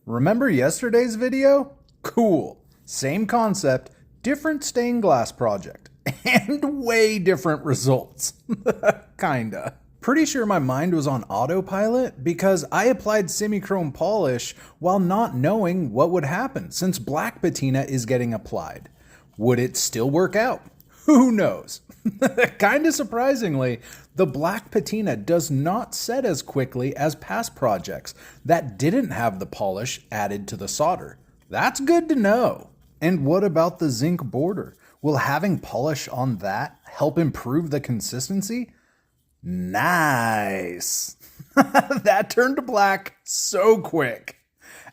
Remember yesterday's video? Cool. Same concept, different stained glass project, and way different results. Kinda. Pretty sure my mind was on autopilot because I applied semi-chrome polish while not knowing what would happen since black patina is getting applied. Would it still work out? Who knows? Kinda surprisingly, the black patina does not set as quickly as past projects that didn't have the polish added to the solder. That's good to know. And what about the zinc border? Will having polish on that help improve the consistency? Nice. That turned to black so quick.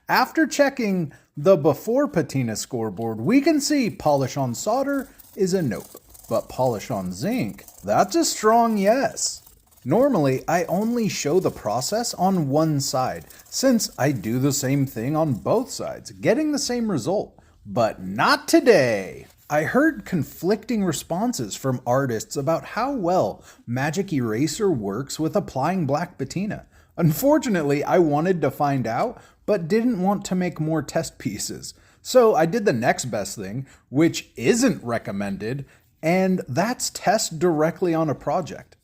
After checking the before patina scoreboard, we can see polish on solder is a nope, but polish on zinc, that's a strong yes. Normally, I only show the process on one side, since I do the same thing on both sides, getting the same result. But not today. I heard conflicting responses from artists about how well Magic Eraser works with applying black patina. Unfortunately, I wanted to find out, but didn't want to make more test pieces. So I did the next best thing, which isn't recommended, and that's test directly on a project.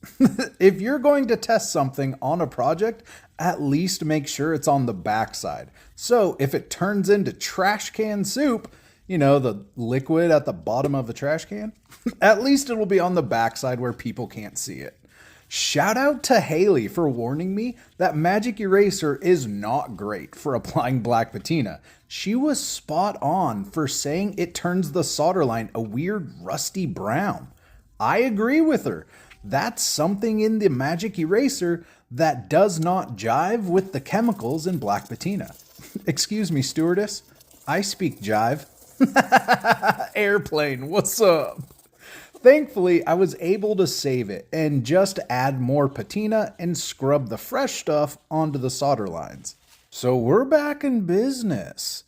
If you're going to test something on a project, at least make sure it's on the backside. So if it turns into trash can soup, you know, the liquid at the bottom of the trash can, at least it'll be on the backside where people can't see it. Shout out to Haley for warning me that Magic Eraser is not great for applying black patina. She was spot on for saying it turns the solder line a weird rusty brown. I agree with her. That's something in the Magic Eraser that does not jive with the chemicals in black patina. Excuse me, stewardess. I speak jive. Airplane, what's up? Thankfully, I was able to save it and just add more patina and scrub the fresh stuff onto the solder lines. So we're back in business.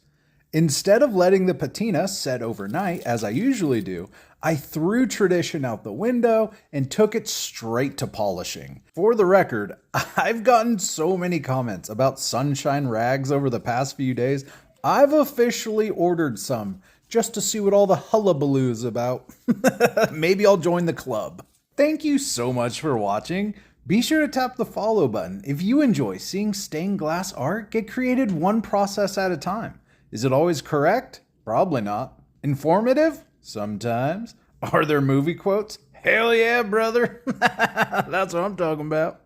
Instead of letting the patina set overnight, as I usually do, I threw tradition out the window and took it straight to polishing. For the record, I've gotten so many comments about sunshine rags over the past few days, I've officially ordered some just to see what all the hullabaloo is about. Maybe I'll join the club. Thank you so much for watching. Be sure to tap the follow button if you enjoy seeing stained glass art get created one process at a time. Is it always correct? Probably not. Informative? Sometimes. Are there movie quotes? Hell yeah, brother. That's what I'm talking about.